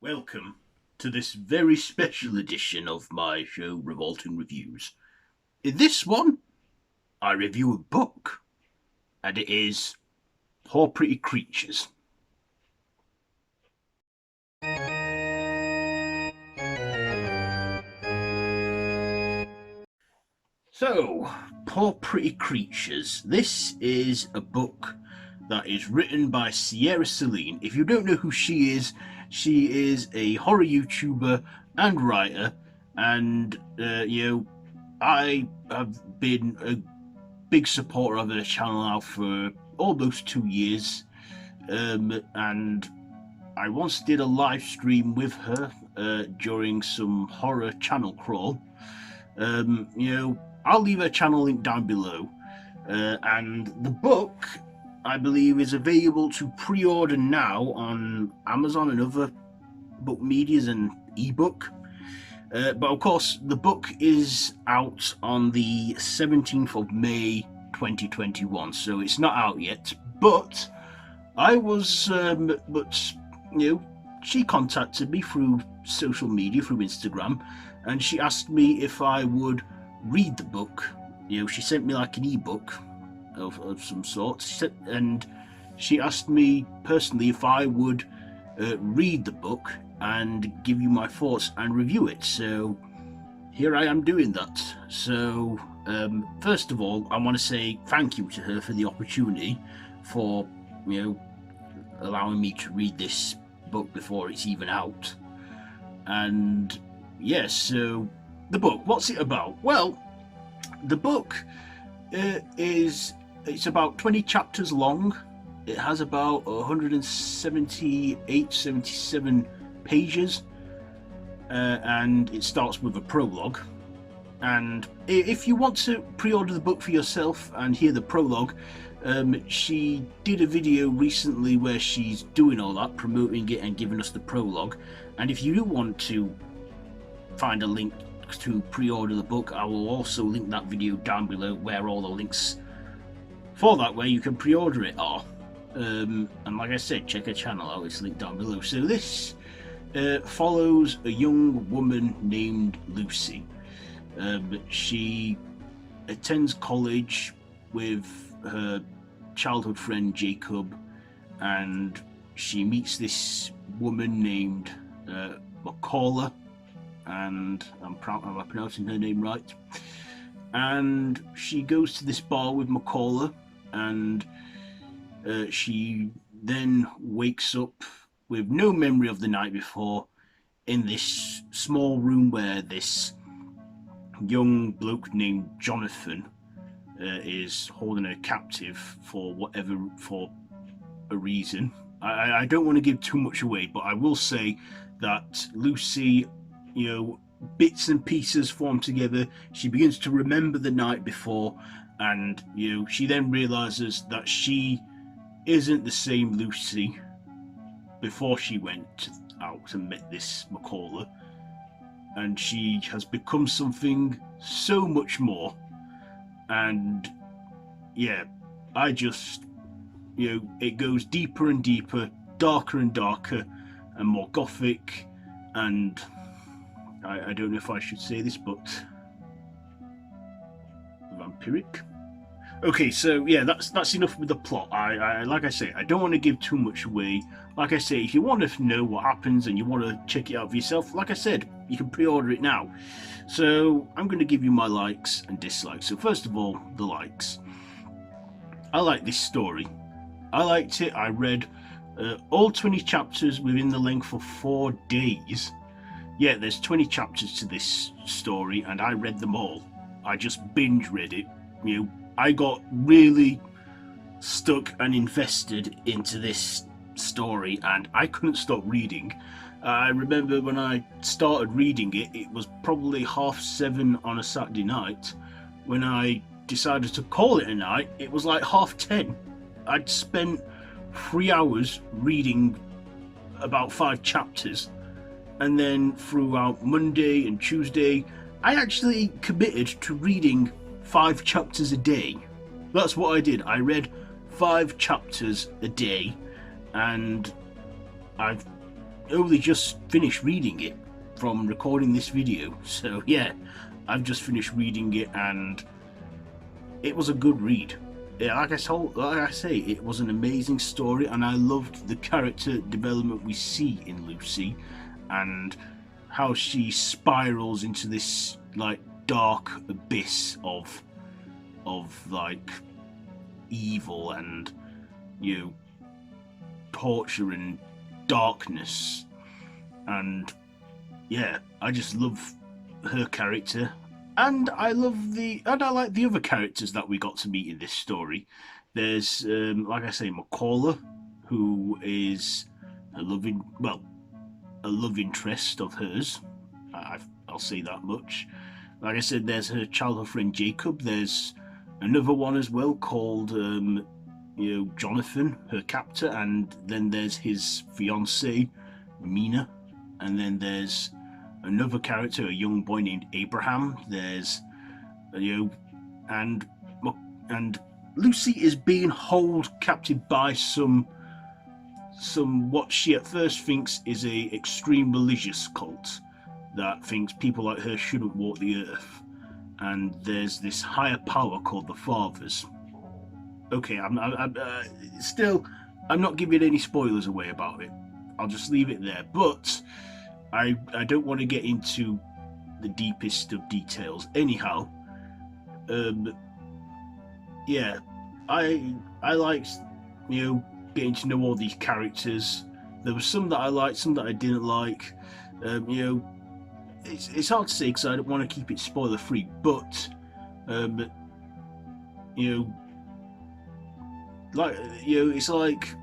Welcome to this very special edition of my show, Revolting Reviews. In this one, I review a book, and it is Poor Pretty Creatures. So, Poor Pretty Creatures. This is a book that is written by Ciara Selene. If you don't know who she is a horror YouTuber and writer, and I have been a big supporter of her channel now for almost 2 years, and I once did a live stream with her during some horror channel crawl. I'll leave her channel link down below, and the book, I believe, is available to pre-order now on Amazon and other book medias and ebook. But of course, the book is out on the 17th of May 2021, so it's not out yet. But she contacted me through social media, through Instagram, and she asked me if I would read the book. She sent me like an ebook of some sort, and she asked me personally if I would read the book and give you my thoughts and review it. So here I am doing that. So first of all, I want to say thank you to her for the opportunity, for allowing me to read this book before it's even out. And yes, so the book, what's it about? Well, the book it's about 20 chapters long. It has about 177 pages, and it starts with a prologue. And if you want to pre-order the book for yourself and hear the prologue, she did a video recently where she's doing all that, promoting it and giving us the prologue. And if you do want to find a link to pre-order the book, I will also link that video down below, where all the links for that where you can pre-order it are. And like I said, check her channel out, it's linked down below. So this follows a young woman named Lucy. She attends college with her childhood friend Jacob, and she meets this woman named Macaulay, and am I pronouncing her name right? And she goes to this bar with Macaulay, and she then wakes up with no memory of the night before in this small room where this young bloke named Jonathan is holding her captive for a reason. I don't want to give too much away, but I will say that Lucy, bits and pieces form together. She begins to remember the night before, and she then realizes that she isn't the same Lucy before she went out and met this Macaulay, and she has become something so much more. And I just, it goes deeper and deeper, darker and darker, and more gothic, and I don't know if I should say this, but vampiric. Okay, so yeah, that's enough with the plot. I like I say, I don't want to give too much away. Like I say, if you want to know what happens and you want to check it out for yourself, like I said, you can pre-order it now. So I'm going to give you my likes and dislikes. So first of all, the likes. I like this story. I liked it. I read all 20 chapters within the length of 4 days. Yeah, there's 20 chapters to this story, and I read them all. I just binge read it. I got really stuck and invested into this story, and I couldn't stop reading. I remember when I started reading it, it was probably 7:30 on a Saturday night. When I decided to call it a night, it was like 10:30. I'd spent 3 hours reading about 5 chapters, and then throughout Monday and Tuesday, I actually committed to reading 5 chapters a day. That's what I did. I read 5 chapters a day, and I've only just finished reading it from recording this video, so yeah, I've just finished reading it and it was a good read. Yeah, like I say, it was an amazing story, and I loved the character development we see in Lucy, and how she spirals into this like dark abyss of like evil and, you know, torture and darkness. And yeah, I just love her character, and I like the other characters that we got to meet in this story. There's like I say, McCalla, who is a love interest of hers. I'll say that much. Like I said, there's her childhood friend Jacob. There's another one as well called Jonathan, her captor, and then there's his fiancée Mina, and then there's another character, a young boy named Abraham. There's and Lucy is being held captive by some what she at first thinks is a extreme religious cult that thinks people like her shouldn't walk the earth, and there's this higher power called the Fathers. Okay, I'm not giving any spoilers away about it. I'll just leave it there. But I don't want to get into the deepest of details. Anyhow, yeah, I liked, getting to know all these characters. There were some that I liked, some that I didn't like. It's hard to say because I don't want to keep it spoiler free. But it's like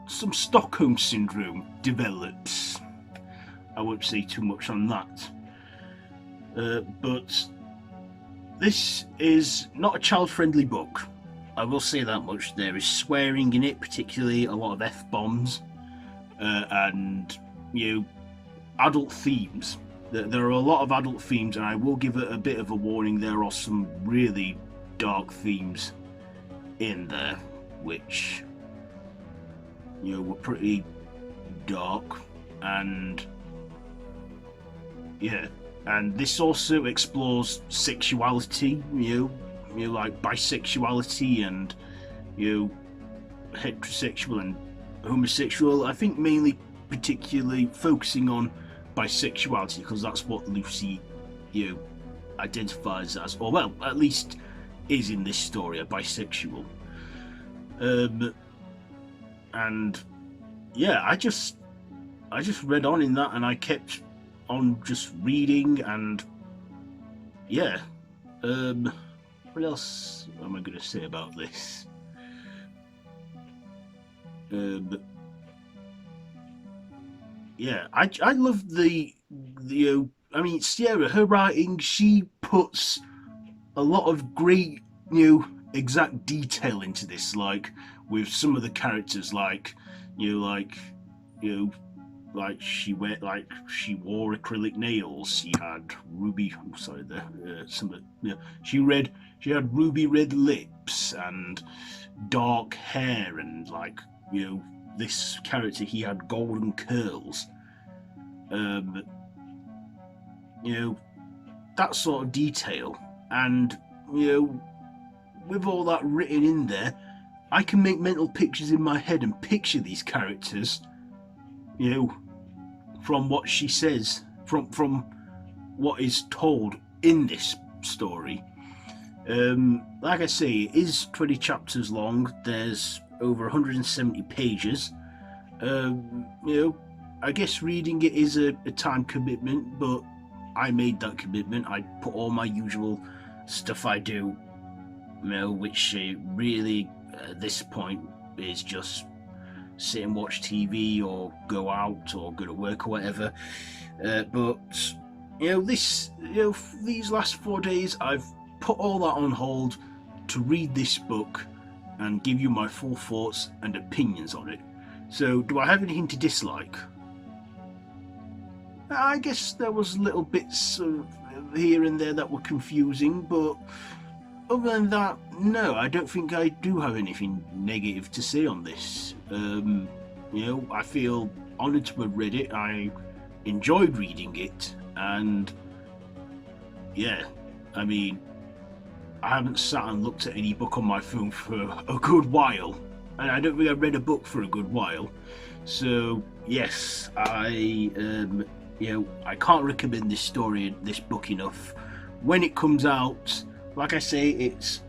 some Stockholm syndrome develops. I won't say too much on that. But this is not a child-friendly book. I will say that much. There is swearing in it, particularly a lot of F-bombs, and adult themes. There are a lot of adult themes, and I will give it a bit of a warning. There are some really dark themes in there, which were pretty dark, and yeah. And this also explores sexuality, like bisexuality and heterosexual and homosexual. I think mainly particularly focusing on bisexuality because that's what Lucy identifies as, or well, at least is in this story, a bisexual. And yeah, I just read on in that, and I kept on just reading, and yeah. What else am I going to say about this? Yeah, I love the I mean, Ciara, her writing, she puts a lot of great exact detail into this, like with some of the characters, like she wore acrylic nails. She had she had ruby red lips and dark hair, and this character, he had golden curls. That sort of detail, and with all that written in there, I can make mental pictures in my head and picture these characters from what she says, from what is told in this story. Like I say, it is 20 chapters long. There's over 170 pages. I guess reading it is a time commitment, but I made that commitment. I put all my usual stuff I do, which really at this point is just sit and watch TV or go out or go to work or whatever. But these last 4 days, I've put all that on hold to read this book and give you my full thoughts and opinions on it. So, do I have anything to dislike? I guess there was little bits of here and there that were confusing, but other than that, no, I don't think I do have anything negative to say on this. I feel honoured to have read it. I enjoyed reading it, and yeah, I mean, I haven't sat and looked at any book on my phone for a good while, and I don't think I've read a book for a good while. So yes, I I can't recommend this story, this book enough. When it comes out, like I say, its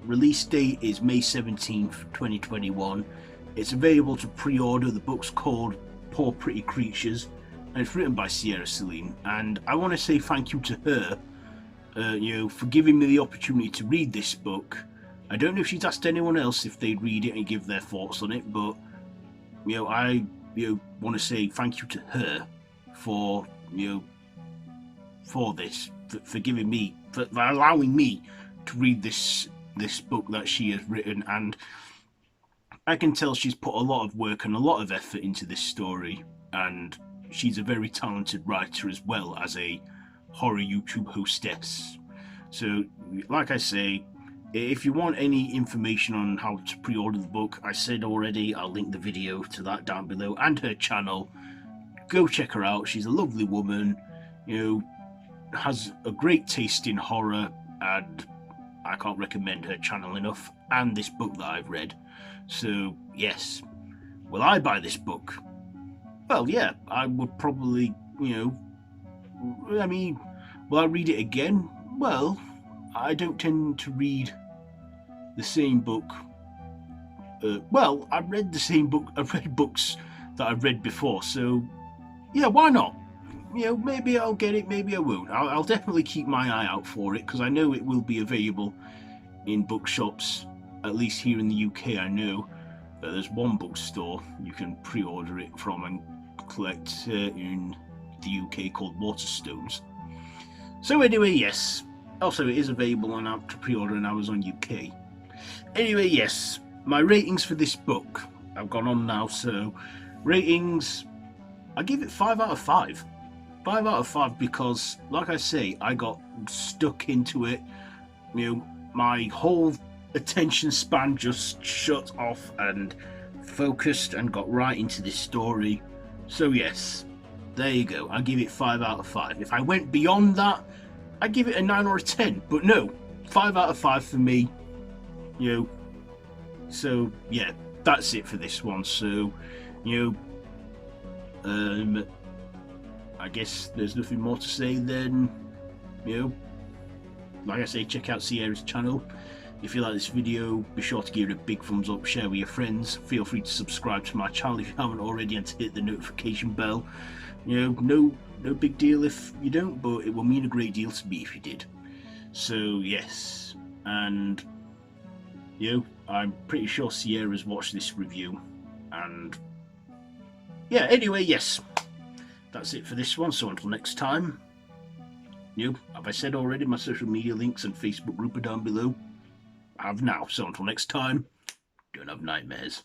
release date is May 17th, 2021. It's available to pre-order. The book's called Poor Pretty Creatures, and it's written by Ciara Selene. And I want to say thank you to her, for giving me the opportunity to read this book. I don't know if she's asked anyone else if they'd read it and give their thoughts on it, but I want to say thank you to her for for this, for giving me, for allowing me to read this book that she has written. And I can tell she's put a lot of work and a lot of effort into this story, and she's a very talented writer as well as a horror YouTube hostess. So like I say, if you want any information on how to pre-order the book, I said already, I'll link the video to that down below, and her channel. Go check her out. She's a lovely woman, has a great taste in horror, and I can't recommend her channel enough, and this book that I've read. So yes, will I buy this book? Well, yeah, I would probably, I mean, will I read it again? Well, I don't tend to read the same book. I've read the same book. I've read books that I've read before, so yeah, why not? Maybe I'll get it, maybe I won't. I'll definitely keep my eye out for it, because I know it will be available in bookshops, at least here in the UK. I know that there's one bookstore you can pre-order it from and collect in the UK called Waterstones. So anyway, yes. Also, it is available on app to pre-order on Amazon UK. Anyway, yes, my ratings for this book. I've gone on now, so ratings, I give it 5 out of 5. 5 out of 5 because, like I say, I got stuck into it. My whole attention span just shut off and focused and got right into this story. So yes, there you go. I give it 5 out of 5. If I went beyond that, I'd give it a 9 or a 10. But no, 5 out of 5 for me. So yeah, that's it for this one. So, I guess there's nothing more to say then. Like I say, check out Ciara's channel. If you like this video, be sure to give it a big thumbs up, share with your friends. Feel free to subscribe to my channel if you haven't already, and to hit the notification bell. No big deal if you don't, but it will mean a great deal to me if you did. So yes, and I'm pretty sure Ciara's watched this review, and yeah, anyway, yes, that's it for this one. So until next time, have I said already, my social media links and Facebook group are down below? I have now. So until next time, don't have nightmares.